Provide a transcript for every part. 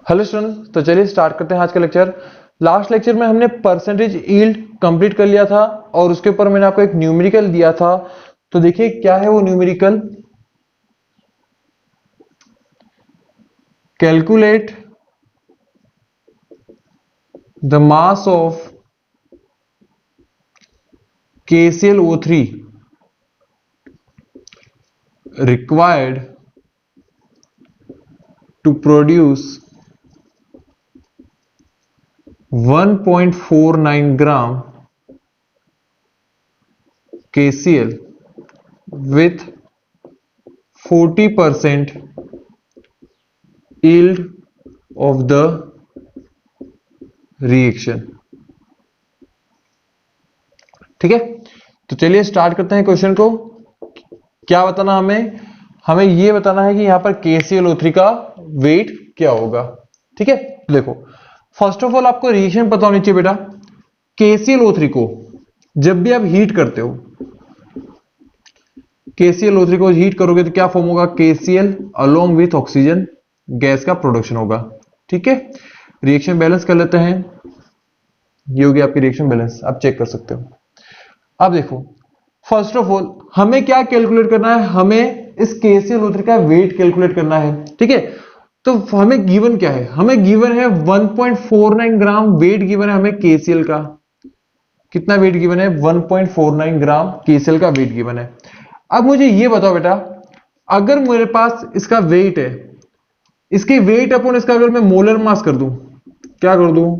Hello student, तो चलिए start करते हैं आज का लेक्चर। लास्ट लेक्चर में हमने परसेंटेज यील्ड कंप्लीट कर लिया था और उसके ऊपर मैंने आपको एक न्यूमेरिकल दिया था। तो देखिए क्या है वो numerical. Calculate the mass of KClO3 required to produce 1.49 gram KCl with 40% yield of the reaction। ठीक है, तो चलिए स्टार्ट करते हैं क्वेश्चन को। क्या बताना हमें हमें ये बताना है कि यहां पर KClO3 का वेट क्या होगा। ठीक है, देखो फर्स्ट ऑफ ऑल आपको रिएक्शन पता होनी चाहिए बेटा। KClO3 को जब भी आप हीट करते हो, KClO3 को हीट करोगे तो क्या फॉर्म होगा, KCl along with oxygen gas का प्रोडक्शन होगा। ठीक है, रिएक्शन बैलेंस कर लेते हैं। ये हो गया आपकी रिएक्शन बैलेंस, आप चेक कर सकते हो। अब देखो फर्स्ट ऑफ ऑल हमें क्या कैलकुलेट करना है, हमें इस KClO3 का वेट कैलकुलेट करना है। ठीक है, तो हमें गिवन क्या है, हमें गिवन है 1.49 ग्राम वेट गिवन है हमें KCl का। कितना वेट गिवन है, 1.49 ग्राम KCl का वेट गिवन है। अब मुझे ये बताओ बेटा, अगर मेरे पास इसका वेट है, इसके वेट अपॉन इसका अगर मैं मोलर मास कर दूं, क्या कर दूं,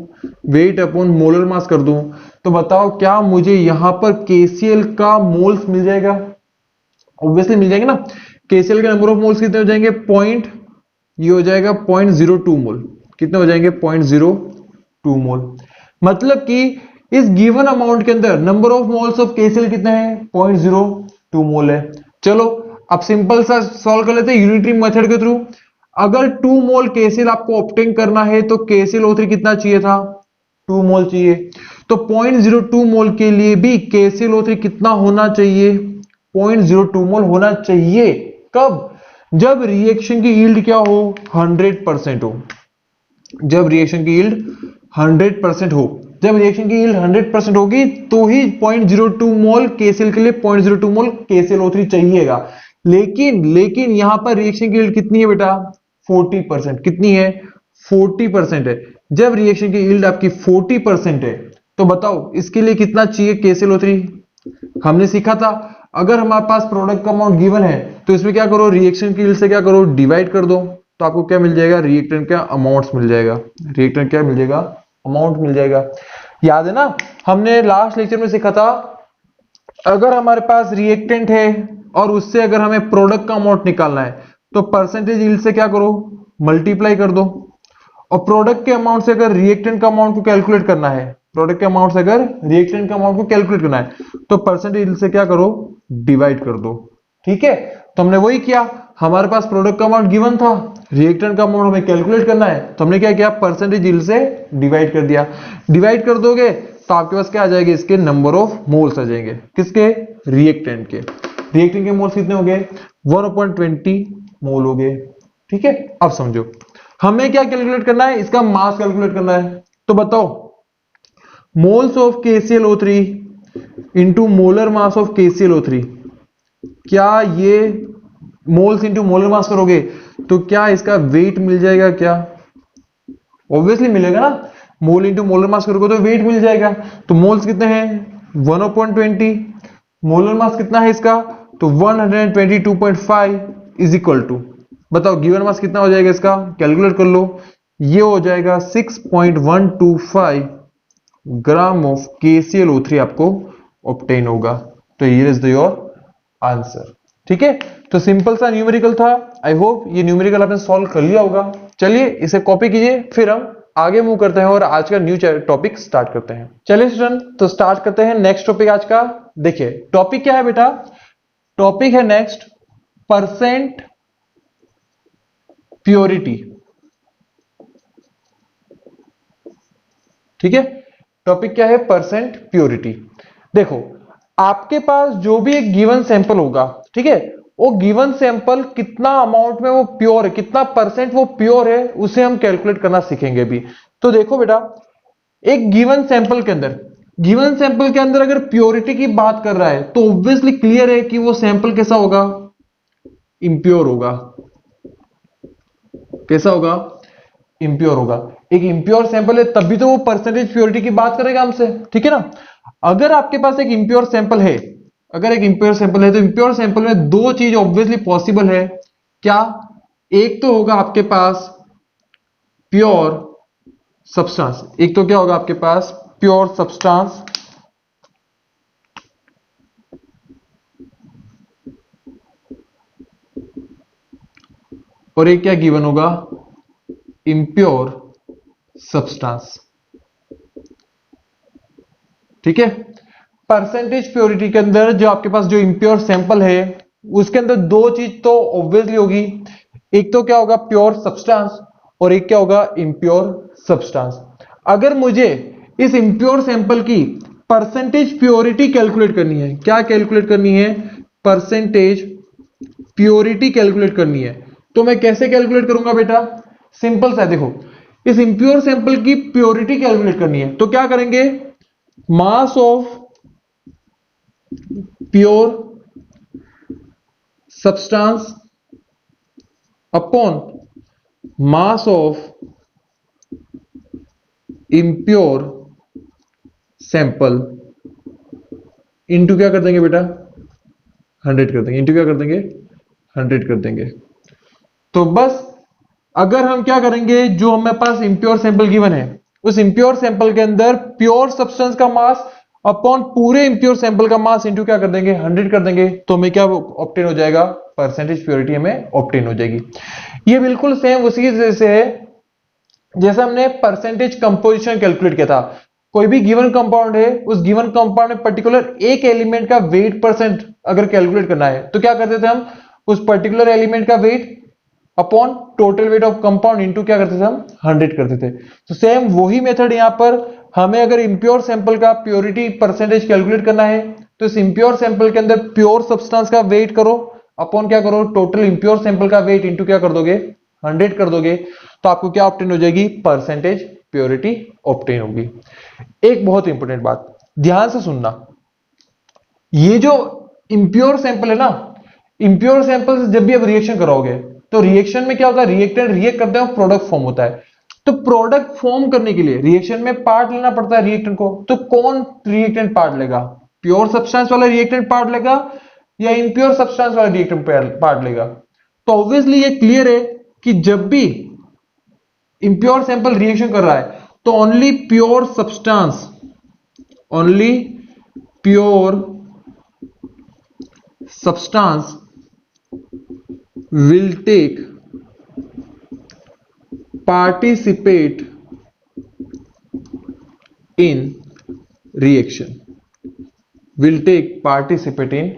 वेट अपॉन मोलर मास कर दूं, तो बताओ क्या मुझे यहां पर KCl का मोल्स मिल जाएगा। ऑब्वियसली मिल जाएंगे ना। KCl के नंबर ऑफ मोल्स कितने हो जाएंगे, ये हो जाएगा 0.02 मोल। कितने हो जाएंगे, 0.02 मोल। मतलब कि इस गिवन अमाउंट के अंदर number of moles of KCl कितने हैं, 0.02 मोल है। चलो अब सिंपल सा सॉल्व कर लेते हैं यूनिटरी मेथड के थ्रू। अगर 2 मोल KCl आपको ऑब्टेन करना है तो KClO3 कितना चाहिए था, 2 मोल चाहिए। तो 0.02 मोल के लिए भी KClO3 कितना होना चाहिए, 0.02 मोल होना चाहिए। कब, जब रिएक्शन की यील्ड क्या हो, 100% हो। जब रिएक्शन की यील्ड 100% हो, जब रिएक्शन की यील्ड 100% होगी तो ही 0.02 मोल KCl के लिए 0.02 मोल KClO3 चाहिएगा। लेकिन यहां पर रिएक्शन की यील्ड कितनी है बेटा, 40%। कितनी है, 40% है। जब रिएक्शन की यील्ड आपकी 40% है तो बताओ इसके लिए कितना चाहिए KClO3। हमने सीखा था अगर हमारे पास प्रोडक्ट का अमाउंट गिवन है तो इसमें क्या करो, रिएक्शन की यील्ड से क्या करो, डिवाइड कर दो, तो आपको क्या मिल जाएगा, रिएक्टेंट का अमाउंट मिल जाएगा। रिएक्टेंट क्या मिल जाएगा, अमाउंट मिल जाएगा। याद है ना, हमने लास्ट लेक्चर में सीखा था अगर हमारे पास रिएक्टेंट है और उससे अगर हमें प्रोडक्ट का अमाउंट निकालना है तो परसेंटेज यील्ड से क्या करो, मल्टीप्लाई कर दो। और प्रोडक्ट के अमाउंट से अगर रिएक्टेंट का अमाउंट को कैलकुलेट करना है, प्रोडक्ट के अमाउंट से अगर रिएक्टेंट का अमाउंट को कैलकुलेट करना है तो परसेंटेज से क्या करो, डिवाइड कर दो। ठीक है, तो हमने वही किया, हमारे पास प्रोडक्ट का अमाउंट गिवन था, रिएक्टेंट का अमाउंट हमें कैलकुलेट करना है तो हमने क्या किया, परसेंटेज यील्ड से डिवाइड कर दिया। डिवाइड कर दोगे तो आपके पास क्या आ जाएगा, इसके नंबर ऑफ मोल्स आ जाएंगे। किसके, रिएक्टेंट के। रिएक्टेंट के मोल्स कितने हो गए, 1/20 मोल हो गए। ठीक है, अब समझो हमें क्या कैलकुलेट करना है, इसका मास कैलकुलेट करना है। तो बताओ moles of KClO3 into molar mass of KClO3, क्या ये मोल्स इंटू मोलर मास करोगे तो क्या इसका वेट मिल जाएगा, क्या ऑब्वियसली मिलेगा ना। मोल इंटू मोलर मास करोगे तो वेट मिल जाएगा। तो मोल्स कितने हैं, 1/20, मोलर मास कितना है इसका, तो 122.5 इज इक्वल टू, बताओ गिवन मास कितना हो जाएगा इसका, कैलकुलेट कर लो। ये हो जाएगा 6.125 ग्राम ऑफ KClO3 आपको ऑब्टेन होगा। तो ये इज योर आंसर। ठीक है, तो सिंपल सा न्यूमेरिकल था। आई होप ये न्यूमेरिकल आपने सॉल्व कर लिया होगा। चलिए इसे कॉपी कीजिए, फिर हम आगे मूव करते हैं और आज का न्यू टॉपिक स्टार्ट करते हैं। चलिए स्टूडेंट, तो स्टार्ट करते हैं नेक्स्ट टॉपिक आज का। देखिए टॉपिक क्या है बेटा, टॉपिक है नेक्स्ट परसेंट प्योरिटी। ठीक है, टॉपिक क्या है, परसेंट प्योरिटी। देखो आपके पास जो भी एक गिवन सैंपल होगा, ठीक है, वो गिवन सैंपल कितना अमाउंट में वो प्योर है, कितना परसेंट वो प्योर है, उसे हम कैलकुलेट करना सीखेंगे अभी। तो देखो बेटा, एक गिवन सैंपल के अंदर अगर प्योरिटी की बात कर रहा है तो ऑब्वियसली क्लियर है कि वो सैंपल कैसा होगा, इंप्योर होगा। कैसा होगा, इंप्योर होगा। एक इंप्योर सैंपल है तभी तो वो परसेंटेज प्योरिटी की बात करेगा हमसे, ठीक है ना। अगर आपके पास एक इंप्योर सैंपल है, अगर एक इंप्योर सैंपल है तो इंप्योर सैंपल में दो चीज ऑब्वियसली पॉसिबल है। क्या, एक तो होगा आपके पास प्योर सब्सटेंस, एक तो क्या होगा आपके पास प्योर सब्सटेंस, और एक क्या गिवन होगा, इम्प्योर सब्सटेंस। ठीक है, परसेंटेज प्योरिटी के अंदर जो आपके पास जो इम्प्योर सैंपल है उसके अंदर दो चीज तो ऑब्वियसली होगी, एक तो क्या होगा प्योर सब्सटेंस और एक क्या होगा इम्प्योर सब्सटेंस। अगर मुझे इस इम्प्योर सैंपल की परसेंटेज प्योरिटी कैलकुलेट करनी है, क्या कैलकुलेट करनी है, परसेंटेज प्योरिटी कैलकुलेट करनी है, तो मैं कैसे कैलकुलेट करूंगा बेटा, सिंपल सा है। देखो, इस इंप्योर सैंपल की प्योरिटी कैलकुलेट करनी है तो क्या करेंगे, mass of pure substance upon mass of impure sample into क्या कर देंगे बेटा, 100 कर देंगे, इंटू क्या कर देंगे, 100 कर देंगे। तो बस अगर हम क्या करेंगे, जो हमारे पास इंप्योर सैंपल गिवन है उस इंप्योर सैंपल के अंदर प्योर सब्सटेंस का मास अपॉन पूरे इंप्योर सैंपल का मास इंटू क्या कर देंगे, 100 कर देंगे, तो हमें क्या ऑब्टेन हो जाएगा, परसेंटेज प्योरिटी हमें ऑब्टेन हो जाएगी। ये बिल्कुल सेम उसी जैसे है जैसे हमने परसेंटेज कंपोजिशन कैलकुलेट किया था। कोई भी गिवन कंपाउंड है, उस गिवन कंपाउंड में पर्टिकुलर एक एलिमेंट का वेट परसेंट अगर कैलकुलेट करना है तो क्या करते थे हम, उस पर्टिकुलर एलिमेंट का weight upon total weight of compound into क्या करते थे हम, 100 करते थे। तो सेम वही मेथड यहां पर हमें अगर इंप्योर सैंपल का प्योरिटी परसेंटेज कैलकुलेट करना है तो इस इंप्योर सैंपल के अंदर प्योर सब्सटेंस का वेट करो अपॉन क्या करो, टोटल इंप्योर सैंपल का वेट इंटू क्या कर दोगे, 100 कर दोगे, तो आपको क्या ऑब्टेन हो जाएगी, परसेंटेज प्योरिटी ऑब्टेन होगी। एक बहुत इंपॉर्टेंट बात ध्यान से सुनना, ये जो इंप्योर सैंपल है ना, इंप्योर सैंपल से जब भी आप रिएक्शन कराओगे तो रिएक्शन में क्या होता है, रिएक्टेंट रिएक्ट करते हैं, प्रोडक्ट फॉर्म होता है। तो प्रोडक्ट फॉर्म करने के लिए रिएक्शन में पार्ट लेना पड़ता है रिएक्टेंट को, तो कौन रिएक्टेंट पार्ट लेगा, प्योर सब्सटेंस वाला रिएक्टेंट पार्ट लेगा या इम्प्योर सब्सटेंस वाला रिएक्टेंट पार्ट लेगा। तो ऑब्वियसली ये क्लियर है कि जब भी इंप्योर सैंपल रिएक्शन कर रहा है तो only pure substance, only pure substance will take participate in reaction, will take participate in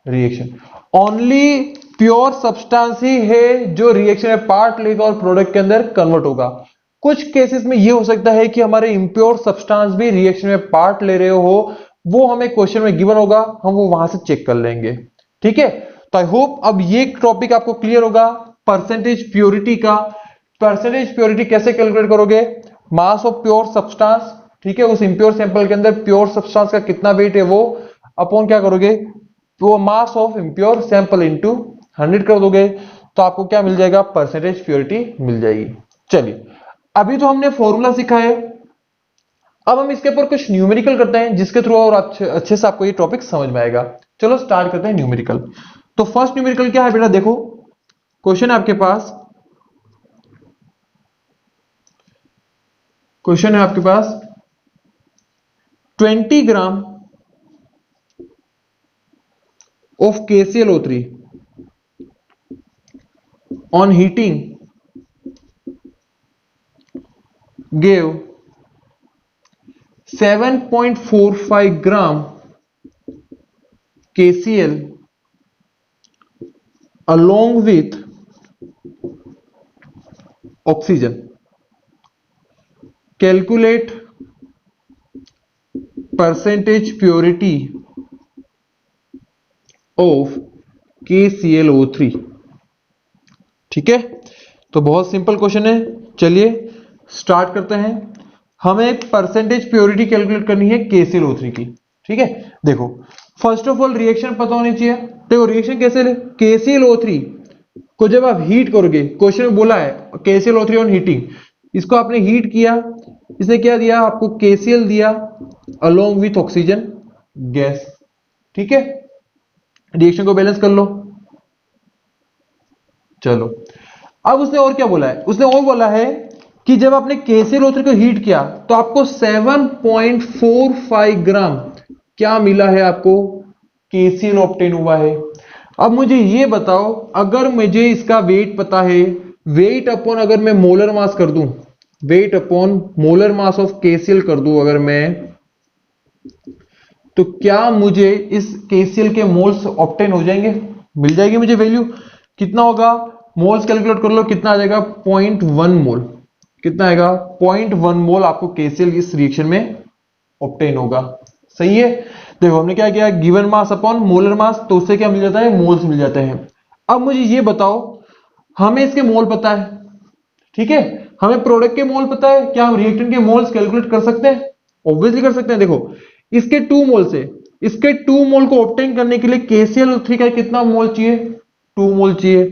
reaction। only pure substance ही है जो रिएक्शन में पार्ट लेगा और प्रोडक्ट के अंदर कन्वर्ट होगा। कुछ केसेस में यह हो सकता है कि हमारे इंप्योर सब्सटेंस भी रिएक्शन में पार्ट ले रहे हो, वो हमें क्वेश्चन में गिवन होगा, हम वो वहां से चेक कर लेंगे। ठीक है, तो आई होप अब ये टॉपिक आपको क्लियर होगा परसेंटेज प्योरिटी का। परसेंटेज प्योरिटी कैसे कैलकुलेट करोगे, मास ऑफ प्योर सब्सटेंस, ठीक है, उस इंप्योर सैंपल के अंदर प्योर सब्सटेंस का कितना वेट है वो अपॉन क्या करोगे, तो मास ऑफ इंप्योर सैंपल इनटू 100 कर दोगे, तो आपको क्या मिल जाएगा, परसेंटेज प्योरिटी मिल जाएगी। चलिए, अभी तो हमने फॉर्मूला सीखा है, अब हम इसके ऊपर कुछ न्यूमेरिकल करते हैं जिसके थ्रू और अच्छे से आपको ये टॉपिक समझ में आएगा। चलो स्टार्ट करते हैं न्यूमेरिकल। तो फर्स्ट न्यूमेरिकल क्या है बेटा, देखो क्वेश्चन है आपके पास, क्वेश्चन है आपके पास 20 ग्राम of KClO3 on heating gave 7.45 gram KCl along with oxygen। Calculate percentage purity of KClO3। ठीक है, तो बहुत सिंपल क्वेश्चन है। चलिए स्टार्ट करते हैं। हमें परसेंटेज प्योरिटी कैलकुलेट करनी है KClO3 की। ठीक है, देखो फर्स्ट ऑफ ऑल रिएक्शन पता होनी चाहिए। देखो रिएक्शन कैसे ले, KClO3 को जब आप हीट करोगे, क्वेश्चन में बोला है KClO3 ऑन हीटिंग, इसको आपने हीट किया, इसने क्या दिया आपको, KCl दिया अलोंग विथ ऑक्सीजन गैस। ठीक है, रिएक्शन को बैलेंस कर लो। चलो अब उसने और क्या बोला है, उसने और बोला है कि जब आपने KClO3 को हीट किया तो आपको 7.45 ग्राम क्या मिला है, आपको KCl ऑब्टेन हुआ है। अब मुझे ये बताओ, अगर मुझे इसका वेट पता है, वेट अपॉन अगर मैं मोलर मास कर दूं, weight upon molar mass of KCl कर दूं अगर मैं, तो क्या मुझे इस KCl के मोल्स ऑब्टेन हो जाएंगे, मिल जाएगी मुझे वैल्यू। कितना होगा, मोल्स कैलकुलेट कर लो, कितना आ जाएगा 0.1 मोल। कितना आएगा 0.1 मोल आपको KCl इस रिएक्शन में ऑब्टेन होगा। सही है, देखो हमने क्या किया, given mass upon molar mass, तो उससे क्या मिल जाता है, मोल्स मिल जाते हैं। अब मुझे ये बताओ, हमें इसके मोल पता है, ठीक है, हमें प्रोडक्ट के मोल पता है, क्या हम रिएक्टेंट के मोल्स कैलकुलेट कर सकते हैं? ऑब्वियसली कर सकते हैं। देखो इसके 2 मोल से, इसके 2 मोल को ऑब्टेन करने के लिए KClO3 का कितना मोल चाहिए, 2 मोल चाहिए।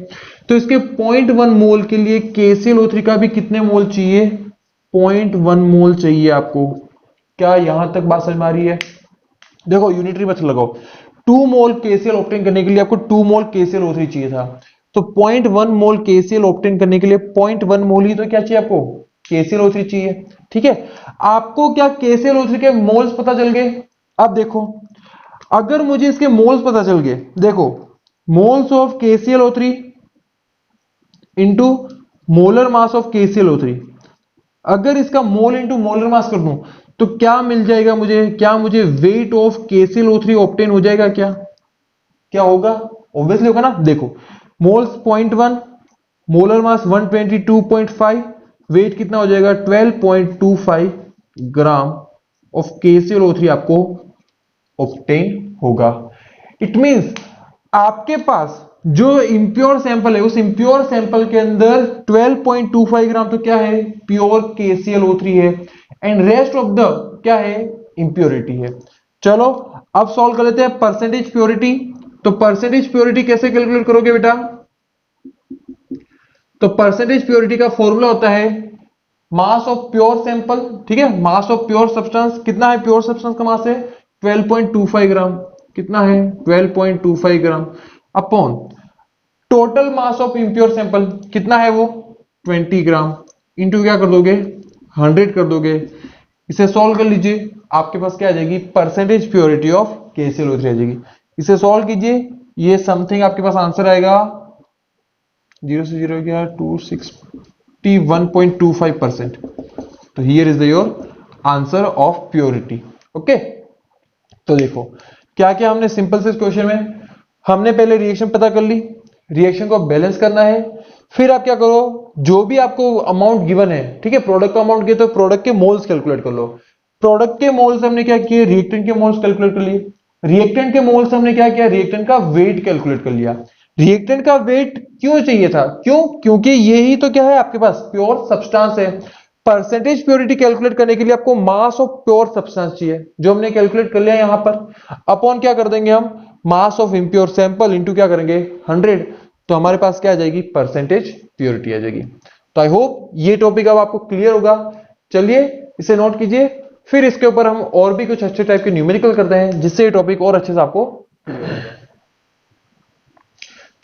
तो इसके 0.1 मोल के लिए KClO3 का भी कितने मोल चाहिए, 0.1 मोल चाहिए आपको। क्या यहां तक बात समझ में आ रही है? देखो यूनिटरी मेथड लगाओ, 2 मोल KCl ऑब्टेन करने के लिए आपको 2 मोल KClO3 चाहिए था, तो 0.1 मोल KCl ऑब्टेन करने के लिए 0.1 मोल ही तो क्या चाहिए आपको, KClO3 चाहिए। ठीक है, आपको क्या KClO3 के मोल्स पता चल गए। अब देखो अगर मुझे इसके मोल्स पता चल गए, देखो moles of KClO3 into molar mass of KClO3, अगर इसका मोल इंटू मोलर मास कर दूं तो क्या मिल जाएगा मुझे, क्या मुझे वेट ऑफ KClO3 ऑब्टेन हो जाएगा क्या, क्या होगा, ऑब्वियसली होगा ना। देखो मोल्स 0.1, मोलर मास 122.5, वेट कितना हो जाएगा 12.25 ग्राम ऑफ KClO3 आपको ऑब्टेन होगा। इट मींस आपके पास जो इंप्योर सैंपल है, उस इंप्योर सैंपल के अंदर 12.25 ग्राम तो क्या है, प्योर KClO3 है, एंड रेस्ट ऑफ द क्या है, इंप्योरिटी है। चलो अब सॉल्व कर लेते हैं परसेंटेज प्योरिटी। तो परसेंटेज प्योरिटी कैसे कैलकुलेट करोगे बेटा, तो परसेंटेज प्योरिटी का फॉर्मूला होता है मास ऑफ प्योर सैंपल, ठीक है, मास ऑफ प्योर सब्सटेंस, कितना है प्योर सब्सटेंस का मास है 12.25 ग्राम, कितना है 12.25 gram, upon total mass of impure sample कितना है वो 20 ग्राम, इंटू क्या कर दोगे 100 कर दोगे। इसे सॉल्व कर लीजिए, आपके पास क्या आ जाएगी, परसेंटेज प्योरिटी ऑफ KClO3 आ जाएगी। इसे सॉल्व कीजिए, ये समथिंग आपके पास आंसर आएगा 0 से 0 गया 261.25%। तो here is your answer of purity. Okay, तो देखो क्या क्या हमने सिंपल से क्वेश्चन में, हमने पहले रिएक्शन पता कर ली, रिएक्शन को बैलेंस करना है, फिर आप क्या करो, जो भी आपको अमाउंट गिवन है, ठीक है, प्रोडक्ट का अमाउंट किया तो प्रोडक्ट के मोल्स कैलकुलेट कर लो। प्रोडक्ट के मोल्स हमने क्या किए, रिएक्टेंट के मोल्स कैलकुलेट कर लिए, रिएक्टेंट के मोल्स हमने क्या किया, रिएक्टेंट का वेट कैलकुलेट कर लिया। रिएक्टेंट का वेट क्यों चाहिए था, क्यों, क्योंकि यही तो क्या है आपके पास प्योर सब्सटेंस है। परसेंटेज प्योरिटी कैलकुलेट करने के लिए आपको मास ऑफ प्योर सब्सटेंस चाहिए, जो हमने कैलकुलेट कर लिया यहां पर, अपॉन क्या कर देंगे हम, मास ऑफ इंप्योर सैंपल इंटू क्या करेंगे 100, तो हमारे पास क्या आ जाएगी, परसेंटेज प्योरिटी आ जाएगी। तो आई होप ये टॉपिक अब आपको क्लियर होगा। चलिए इसे नोट कीजिए, फिर इसके ऊपर हम और भी कुछ अच्छे टाइप के न्यूमेरिकल करते हैं, जिससे ये टॉपिक और अच्छे से आपको।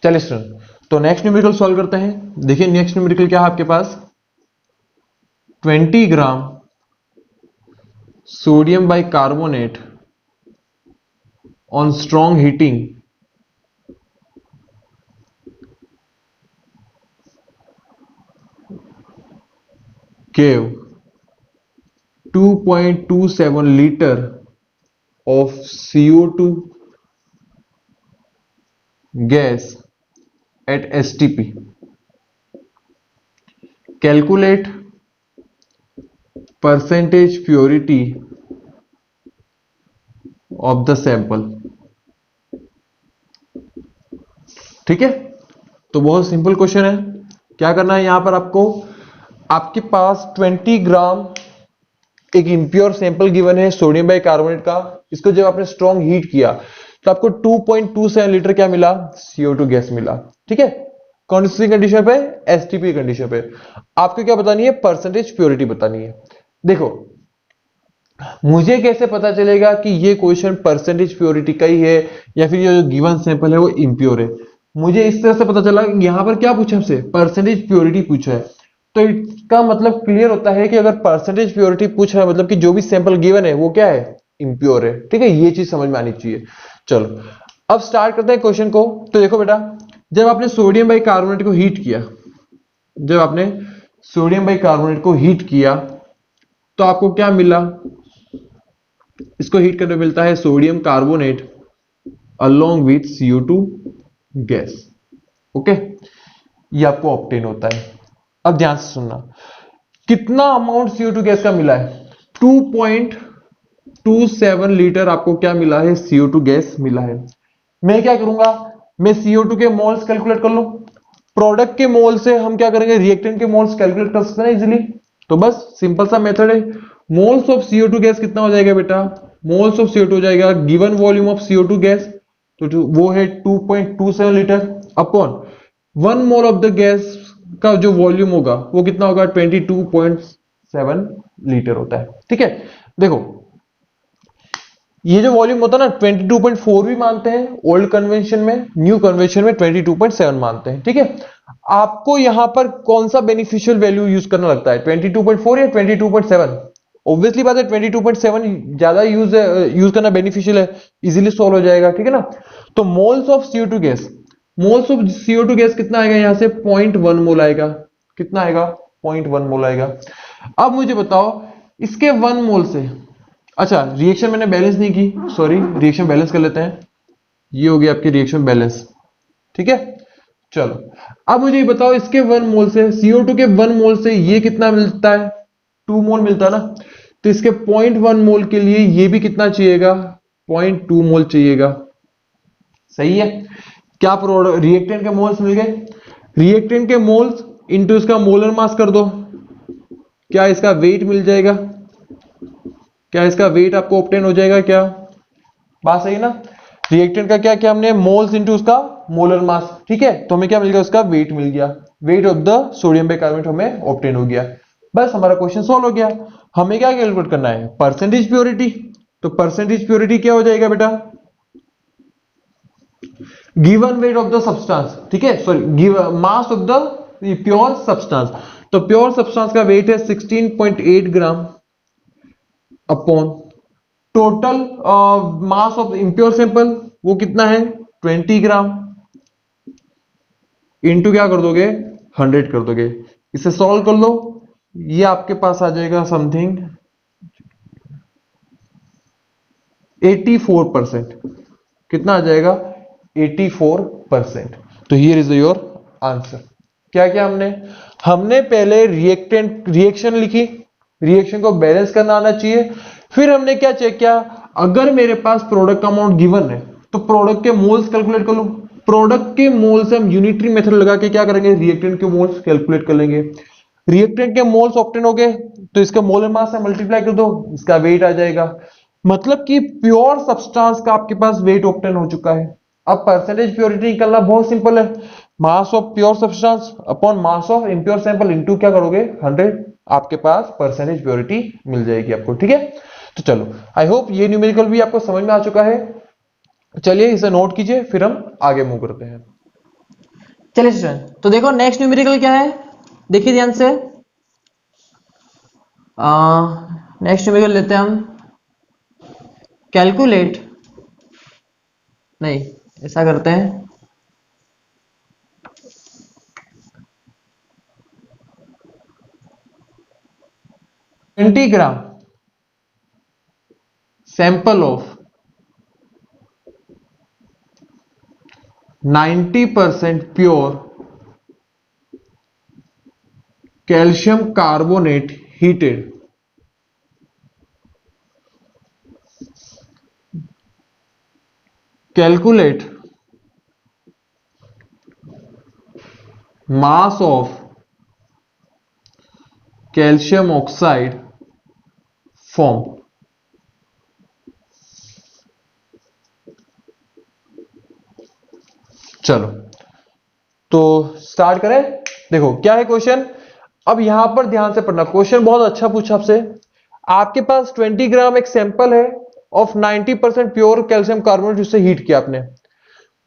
चलिए स्टूडेंट, तो नेक्स्ट न्यूमेरिकल सॉल्व करते हैं। देखिए नेक्स्ट न्यूमेरिकल क्या है आपके पास, 20 gram sodium bicarbonate on strong heating gave 2.27 liter of CO2 gas at STP. Calculate percentage purity of the sample. ठीक है, तो बहुत सिंपल क्वेश्चन है। क्या करना है यहां पर आपको, आपके पास 20 ग्राम एक इम्प्योर सैंपल गिवन है सोडियम बाइकार्बोनेट का। इसको जब आपने स्ट्रॉन्ग हीट किया तो आपको 2.27 लीटर क्या मिला, CO2 गैस मिला। ठीक है, कौन सी कंडीशन पे, एसटीपी कंडीशन पे। आपको क्या बतानी है, परसेंटेज प्योरिटी बतानी है। देखो मुझे कैसे पता चलेगा कि ये क्वेश्चन परसेंटेज प्योरिटी का ही है या फिर ये जो गिवन सैंपल है वो इम्प्योर है। मुझे इस तरह से पता चला कि यहां पर क्या पूछा हमसे, परसेंटेज प्योरिटी पूछा है। तो इसका मतलब क्लियर होता है कि अगर परसेंटेज प्योरिटी पूछ रहा है मतलब कि जो भी सैंपल गिवन है वो क्या है, इम्प्योर है। ठीक है, ये चीज समझ में आनी चाहिए। चलो अब स्टार्ट करते हैं क्वेश्चन को। तो देखो बेटा, जब आपने सोडियम बाइकार्बोनेट को हीट किया, जब आपने सोडियम बाइकार्बोनेट को हीट किया तो आपको क्या मिला, इसको हीट करने मिलता है sodium carbonate along with CO2 gas. Okay, ये आपको ऑब्टेन होता है। अब ध्यान से सुनना, कितना अमाउंट CO2 गैस का मिला है, 2.27 लीटर आपको क्या मिला है, CO2 गैस मिला है। मैं क्या करूंगा, मैं CO2 के मोल्स कैलकुलेट कर लूं। प्रोडक्ट के मोल से हम क्या करेंगे, रिएक्टेंट के मोल्स कैलकुलेट कर सकते हैं इजीली। तो बस सिंपल सा मेथड है, मोल्स ऑफ CO2 गैस कितना हो जाएगा बेटा, मोल्स ऑफ CO2 हो जाएगा given volume of CO2 gas, तो वो है 2.27 litre upon 1 mole of the gas का जो वॉल्यूम होगा वो कितना होगा, 22.7 लीटर होता है। ठीक है, देखो ये जो वॉल्यूम होता है ना 22.4 भी मानते हैं ओल्ड कन्वेंशन में, न्यू कन्वेंशन में 22.7 मानते हैं। ठीक है, आपको यहां पर कौन सा बेनिफिशियल वैल्यू यूज करना लगता है, 22.4 या 22.7? ऑब्वियसली बात है 22.7 ज्यादा यूज करना बेनिफिशियल है, इजीली सॉल्व हो जाएगा। ठीक है ना, तो moles of CO2 gas, moles of CO2 gas कितना आएगा यहां से, 0.1 मोल आएगा। कितना आएगा, 0.1 मोल आएगा। अब मुझे बताओ इसके 1 मोल से, अच्छा रिएक्शन मैंने बैलेंस नहीं की, सॉरी रिएक्शन बैलेंस कर लेते हैं। ये हो गया आपकी रिएक्शन बैलेंस। ठीक है, चलो अब मुझे ये बताओ इसके 1 मोल से, CO2 के 1 मोल से ये कितना मिलता है, 2 मोल मिलता है ना। तो इसके 0.1 मोल के लिए ये भी कितना चाहिएगा, 0.2 मोल चाहिएगा। सही है, क्या प्रोडक्ट रिएक्टेंट के मोल्स मिल गए, रिएक्टेंट के मोल्स इंटू इसका मोलर मास कर दो, क्या इसका वेट मिल जाएगा, क्या इसका वेट आपको ऑब्टेन हो जाएगा क्या, बात सही ना। रिएक्टेंट का क्या क्या हमने, मोल्स इनटू उसका मोलर मास। ठीक है, तो हमें क्या मिल गया, उसका वेट मिल गया, weight of the sodium bicarbonate हमें ऑब्टेन हो गया। बस हमारा क्वेश्चन सॉल्व हो गया। हमें क्या कैलकुलेट करना है, परसेंटेज प्योरिटी। तो परसेंटेज प्योरिटी क्या हो जाएगा बेटा, given weight of the substance. ठीक है, sorry given mass of the pure substance. तो प्योर सब्सटेंस का वेट है 16.8 ग्राम upon total mass of impure sample वो कितना है 20 ग्राम, इंटू क्या कर दोगे 100 कर दोगे। इसे सॉल्व कर लो, ये आपके पास आ जाएगा समथिंग 84%। कितना आ जाएगा 84%। तो हियर इज योर आंसर। क्या क्या हमने, हमने पहले रिएक्टेंट रिएक्शन लिखी, रिएक्शन को बैलेंस करना आना चाहिए। फिर हमने क्या चेक किया, अगर मेरे पास प्रोडक्ट का अमाउंट गिवन है तो प्रोडक्ट के मोल्स कैलकुलेट कर लो। प्रोडक्ट के मोल से हम यूनिटरी मेथड लगा के क्या करेंगे, रिएक्टेंट के मोल्स कैलकुलेट कर लेंगे। रिएक्टेंट के मोल्स ऑब्टेन हो गए तो इसका मोलर मास से मल्टीप्लाई कर दो, इसका वेट आ जाएगा। मतलब कि प्योर सब्सटेंस का आपके पास वेट ऑब्टेन हो चुका है। अब परसेंटेज प्योरिटी निकालना बहुत सिंपल है, mass of pure substance upon mass of impure sample into क्या करोगे 100, आपके पास परसेंटेज प्योरिटी मिल जाएगी आपको। ठीक है, तो चलो आई होप ये न्यूमेरिकल भी आपको समझ में आ चुका है। चलिए इसे नोट कीजिए फिर हम आगे मूव करते हैं। चलिए स्टूडेंट, तो देखो नेक्स्ट न्यूमेरिकल क्या है, देखिए ध्यान से। नेक्स्ट न्यूमेरिकल लेते हैं हम, कैलकुलेट, नहीं ऐसा करते हैं, 20 gram sample of 90% pure calcium carbonate heated calculate mass of calcium oxide form. चलो तो स्टार्ट करें। देखो क्या है क्वेश्चन, अब यहां पर ध्यान से पढ़ना, क्वेश्चन बहुत अच्छा पूछा आपसे। आपके पास 20 ग्राम एक सैंपल है ऑफ 90% प्योर कैल्शियम कार्बोनेट, जिससे हीट किया आपने।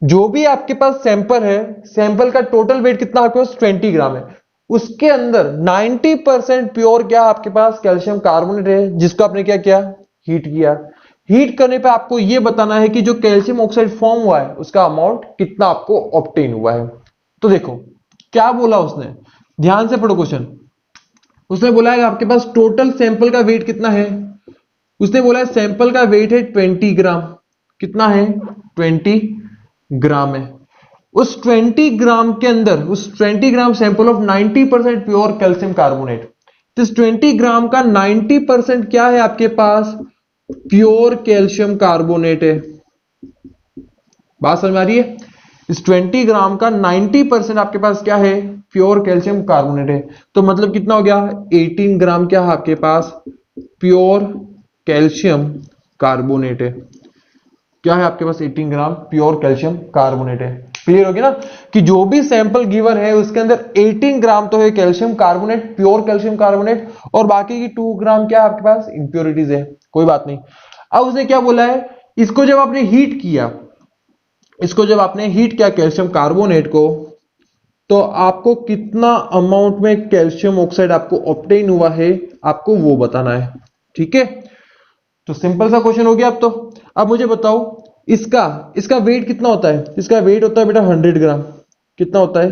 जो भी आपके पास सैंपल है, सैंपल का टोटल वेट कितना आपके पास 20 ग्राम है, उसके अंदर 90% प्योर क्या आपके पास कैल्शियम कार्बोनेट है, जिसको आपने क्या किया, हीट किया। हीट करने पे आपको यह बताना है कि जो कैल्शियम ऑक्साइड फॉर्म हुआ है उसका अमाउंट कितना आपको ऑब्टेन हुआ है। तो देखो क्या बोला उसने, ध्यान से पढ़ो क्वेश्चन। उसने बोला है आपके पास टोटल सैंपल का वेट कितना है, उसने बोला है सैंपल का वेट है 20 ग्राम। कितना है, 20 ग्राम है। उस 20 ग्राम के अंदर, उस 20 gram sample of 90% pure calcium carbonate, तो इस 20 ग्राम का 90% क्या है आपके पास, प्योर कैल्शियम कार्बोनेट है। बात समझ आ रही है, इस 20 ग्राम का 90% आपके पास क्या है, प्योर कैल्शियम कार्बोनेट है। तो मतलब कितना हो गया, 18 ग्राम क्या है आपके पास, प्योर कैल्शियम कार्बोनेट है। क्या है आपके पास, 18 ग्राम प्योर कैल्शियम कार्बोनेट है। क्लियर हो गया ना, कि जो भी सैंपल गिवन है उसके अंदर 18 ग्राम तो है calcium carbonate, pure calcium carbonate, और बाकी की 2 ग्राम क्या है आपके पास, इंप्योरिटीज है। कोई बात नहीं। अब उसने क्या बोला है, इसको जब आपने हीट किया, इसको जब आपने हीट किया कैल्शियम कार्बोनेट को, तो आपको कितना अमाउंट में कैल्शियम ऑक्साइड आपको ऑब्टेन हुआ है, आपको वो बताना है। ठीक है, तो सिंपल सा क्वेश्चन हो गया। अब तो अब मुझे बताओ इसका इसका वेट कितना होता है, इसका वेट होता है बेटा 100 ग्राम। कितना होता है,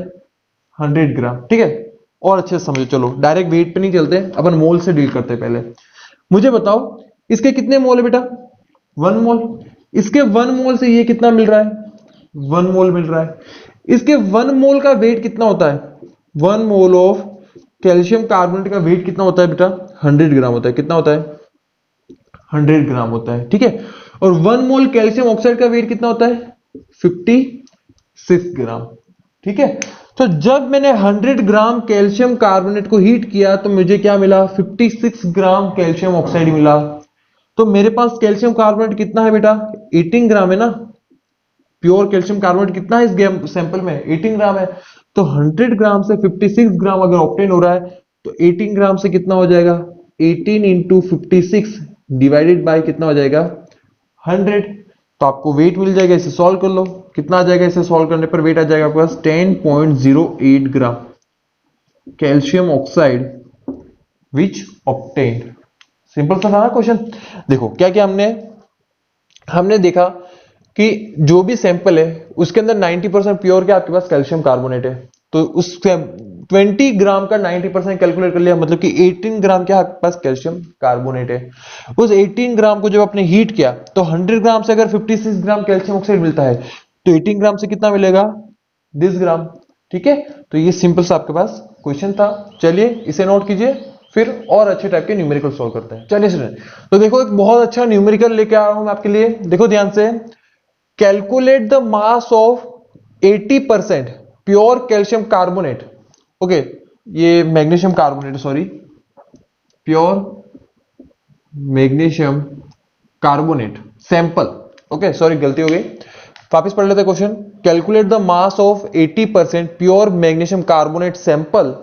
100 ग्राम। ठीक है, और अच्छे से समझो, चलो डायरेक्ट वेट पे नहीं चलते, अपन मोल से डील करते हैं पहले। मुझे बताओ इसके कितने मोल है बेटा, 1 मोल। इसके 1 मोल से ये कितना मिल रहा है, 1 मोल मिल रहा है। इसके 1 मोल का वेट कितना होता है, 1 मोल ऑफ कैल्शियम कार्बोनेट का वेट कितना होता है बेटा, 100 ग्राम होता है। कितना होता है, 100 ग्राम होता है। ठीक है, और 1 मोल कैल्शियम ऑक्साइड का वेट कितना होता है, 56 ग्राम। ठीक है, तो जब मैंने 100 ग्राम कैल्शियम कार्बोनेट को हीट किया तो मुझे क्या मिला, 56 ग्राम कैल्शियम ऑक्साइड मिला। तो मेरे पास कैल्शियम कार्बोनेट कितना है बेटा, 18 ग्राम है ना। प्योर कैल्शियम कार्बोनेट कितना है इस सैंपल में, 18 ग्राम है। तो 100 ग्राम से 56 ग्राम अगर ऑब्टेन हो रहा है, तो 18 ग्राम से कितना हो जाएगा, 18 इंटू 56 डिवाइडेड बाय कितना हो जाएगा, 100। तो आपको वेट मिल जाएगा, इसे सॉल्व कर लो। कितना आ जाएगा, इसे सॉल्व करने पर वेट आ जाएगा आपके पास 10.08 ग्राम कैल्शियम ऑक्साइड विच ऑब्टेन्ड। सिंपल सा था ना क्वेश्चन। देखो क्या क्या हमने हमने देखा कि जो भी सैंपल है उसके अंदर 90% प्योर क्या आपके पास कैल्शियम कार्बोनेट है। तो उस 20 ग्राम का 90% कैलकुलेट कर लिया, मतलब कि 18 ग्राम क्या आपके पास कैल्शियम कार्बोनेट है। उस 18 ग्राम को जब आपने हीट किया तो 100 ग्राम से अगर 56 ग्राम कैल्शियम ऑक्साइड मिलता है, तो 18 ग्राम से कितना मिलेगा, 20 ग्राम। ठीक है, तो ये सिंपल सा आपके पास क्वेश्चन था। चलिए इसे नोट कीजिए, फिर और अच्छे टाइप के न्यूमेरिकल सॉल्व करते हैं। चलिए स्टूडेंट, तो देखो एक बहुत अच्छा न्यूमेरिकल लेके आ रहा हूं मैं आपके लिए। देखो ध्यान से, calculate the mass of 80% pure calcium carbonate. Okay, ये magnesium carbonate, sorry, pure magnesium carbonate sample. Okay sorry, गलती हो गई, वापिस पढ़ लेते question. Calculate the mass of 80% pure magnesium carbonate sample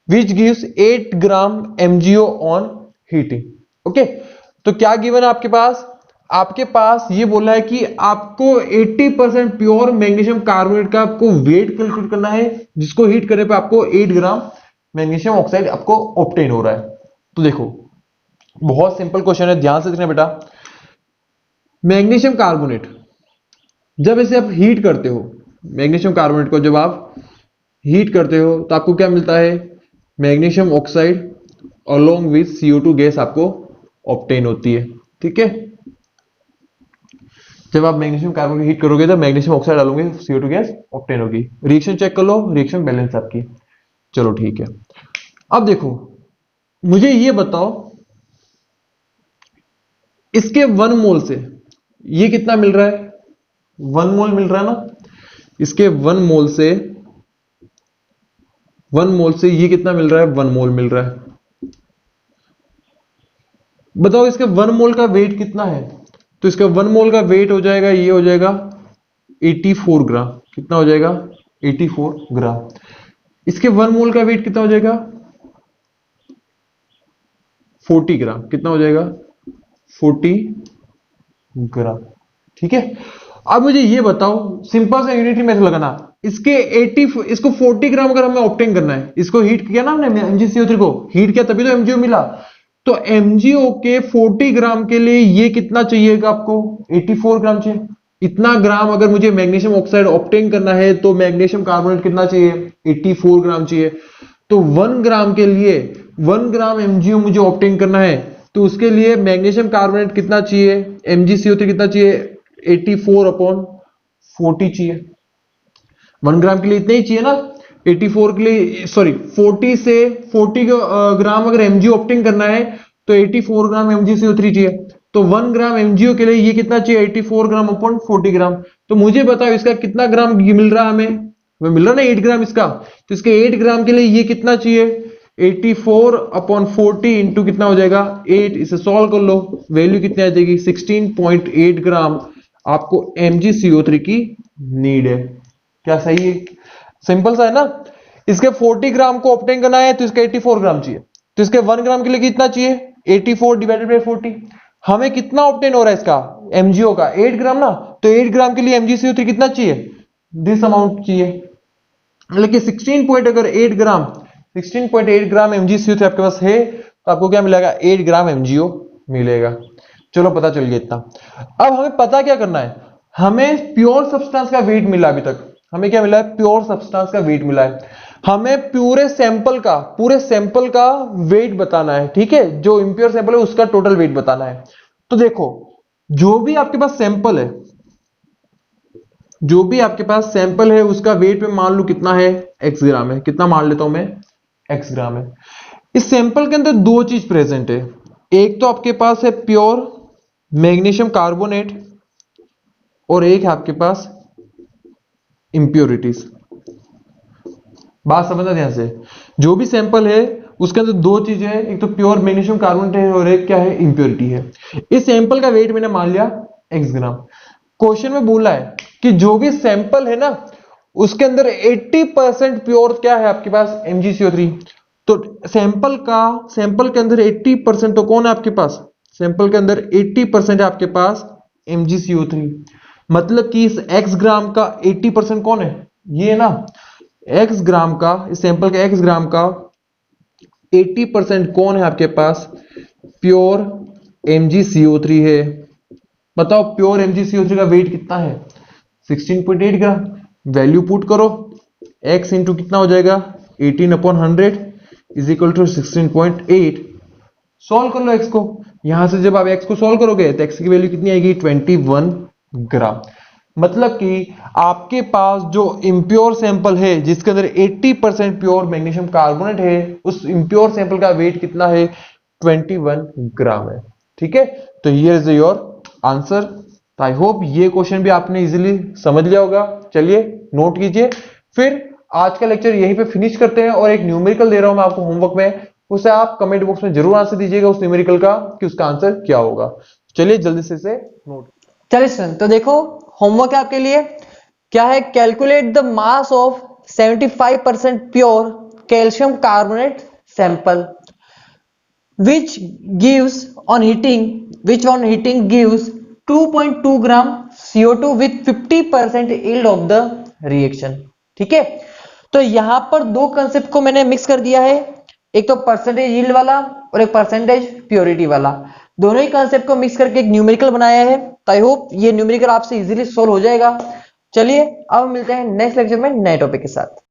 which gives 8 gram MgO on heating. Okay, तो क्या given है आपके पास, आपके पास ये बोला है कि आपको 80% प्योर मैग्नीशियम कार्बोनेट का आपको वेट कैलकुलेट करना है, जिसको हीट करने पे आपको 8 ग्राम मैग्नीशियम ऑक्साइड आपको ऑब्टेन हो रहा है। तो देखो बहुत सिंपल क्वेश्चन है, ध्यान से देखना बेटा। मैग्नीशियम कार्बोनेट जब इसे आप हीट करते हो, मैग्नीशियम कार्बोनेट को जब आप हीट करते हो तो आपको क्या मिलता है, magnesium oxide along with CO2 gas आपको ऑब्टेन होती है। ठीक है, जब आप मैग्नीशियम कार्बोनेट हीट करोगे तो मैग्नीशियम ऑक्साइड डालोगे, CO2 गैस ऑब्टेन होगी। रिएक्शन चेक कर लो, रिएक्शन बैलेंस आपकी। चलो ठीक है, अब देखो मुझे ये बताओ इसके 1 मोल से ये कितना मिल रहा है, 1 मोल मिल रहा है ना। इसके 1 मोल से 1 मोल से ये कितना मिल रहा है, 1 मोल मिल रहा है। बताओ इसके 1 मोल का वेट कितना है, तो इसका 1 मोल का वेट हो जाएगा, ये हो जाएगा 84 ग्राम। कितना हो जाएगा, 84 ग्राम। इसके 1 मोल का वेट कितना हो जाएगा, 40 ग्राम। कितना हो जाएगा, 40 ग्राम। ठीक है, अब मुझे ये बताओ, सिंपल सा यूनिटी मेथड लगाना। इसको 40 ग्राम अगर हमें ऑब्टेन करना है, इसको हीट किया ना हमने MgCO3 को हीट किया तभी तो MgO मिला। तो MgO के 40 ग्राम के लिए ये कितना चाहिएगा आपको, 84 ग्राम चाहिए। इतना ग्राम अगर मुझे मैग्नीशियम ऑक्साइड ऑब्टेन करना है तो मैग्नीशियम कार्बोनेट कितना चाहिए, 84 ग्राम चाहिए। तो 1 ग्राम के लिए 1 ग्राम MgO मुझे ऑब्टेन करना है, तो उसके लिए मैग्नीशियम कार्बोनेट कितना चाहिए, MgCO3 कितना चाहिए, 84/40 चाहिए। 1 ग्राम के लिए इतना ही चाहिए ना, 84 के लिए, सॉरी 40 से 40 ग्राम अगर MgO ऑब्टेन करना है तो 84 ग्राम MgCO3 चाहिए। तो 1 ग्राम MgO के लिए ये कितना चाहिए, 84 ग्राम अपॉन 40 ग्राम। तो मुझे बताओ इसका कितना ग्राम मिल रहा है, हमें मिल रहा ना 8 ग्राम इसका। तो इसके 8 ग्राम के लिए ये कितना चाहिए, 84/40 इंटू कितना हो जाएगा 8। इसे सॉल्व कर लो, वैल्यू कितनी आ जाएगी, 16.8 ग्राम आपको MgCO3 की नीड है। क्या सही है, सिंपल सा है ना। इसके 40 ग्राम को ऑब्टेन करना है तो इसका 84 ग्राम चाहिए। तो इसके 1 ग्राम के लिए कितना चाहिए, 84 डिवाइडेड बाय 40। हमें कितना ऑब्टेन हो रहा है इसका MgO का, 8 ग्राम ना। तो 8 ग्राम के लिए MgCO3 कितना चाहिए, दिस अमाउंट चाहिए। मतलब कि 16.8 ग्राम 16.8 ग्राम MgCO3 आपके पास है, तो आपको क्या मिलेगा, 8 ग्राम MgO मिलेगा। चलो पता चल गया इतना। अब हमें पता क्या करना है, हमें प्योर सब्सटेंस का वेट मिला। अभी तक हमें क्या मिला है, प्योर सब्सटेंस का वेट मिला है। हमें पूरे सैंपल का वेट बताना है। ठीक है, जो इंप्योर सैंपल है उसका टोटल वेट बताना है। तो देखो, जो भी आपके पास सैंपल है, जो भी आपके पास सैंपल है उसका वेट में मान लो कितना है, x ग्राम है। कितना मान लेता हूं मैं, x ग्राम है। इस सैंपल के अंदर दो चीज प्रेजेंट है, एक तो आपके पास है प्योर मैग्नीशियम कार्बोनेट और एक है आपके पास इंप्योरिटीज। बात समझना ध्यान से, जो भी सैंपल है उसके अंदर दो चीजें हैं, एक तो प्योर मैग्नीशियम कार्बोनेट है और एक क्या है, इंप्योरिटी है। इस सैंपल का वेट मैंने मान लिया x ग्राम। क्वेश्चन में बोला है कि जो भी सैंपल है ना उसके अंदर 80% प्योर क्या है आपके पास, MgCO3। तो सैंपल के अंदर 80% तो कौन है आपके पास, सैंपल के अंदर 80% है आपके पास MgCO3। मतलब कि इस x ग्राम का 80% कौन है, ये ना x ग्राम का, इस सैंपल के x ग्राम का 80% कौन है आपके पास, प्योर MgCO3 है। बताओ प्योर MgCO3 का वेट कितना है, 16.8 ग्राम। वैल्यू पुट करो, x इंटू कितना हो जाएगा, 18/100 इज इक्वल टू 16.8। सॉल्व कर लो x को। यहां से जब आप x को सॉल्व करोगे तो x की वैल्यू कितनी आएगी, 21 ग्राम। मतलब कि आपके पास जो इम्प्योर सैंपल है जिसके अंदर 80% प्योर मैग्नीशियम कार्बोनेट है, उस इम्प्योर सैंपल का वेट कितना है, 21 ग्राम है। ठीक है, तो here is your answer. I hope ये क्वेश्चन भी आपने इजीली समझ लिया होगा। चलिए नोट कीजिए, फिर आज का लेक्चर यहीं पे फिनिश करते हैं। और एक न्यूमेरिकल दे रहा हूं मैं आपको होमवर्क में, उसे आप कमेंट बॉक्स में जरूर आंसर दीजिएगा उस न्यूमेरिकल का कि उसका आंसर क्या होगा। चलिए जल्दी से इसे नोट। चलिए स्टूडेंट, तो देखो होमवर्क है आपके लिए, क्या है, calculate the mass of 75% pure calcium carbonate sample which on heating gives 2.2 gram CO2 with 50% yield of the reaction। ठीक है, तो यहां पर दो कंसेप्ट को मैंने मिक्स कर दिया है, एक तो परसेंटेज यील्ड वाला और एक परसेंटेज प्योरिटी वाला। दोनों ही कंसेप्ट को मिक्स करके एक न्यूमेरिकल बनाया है। तो आई होप ये न्यूमेरिकल आपसे इजीली सोल्व हो जाएगा। चलिए अब मिलते हैं नेक्स्ट लेक्चर में नए टॉपिक के साथ।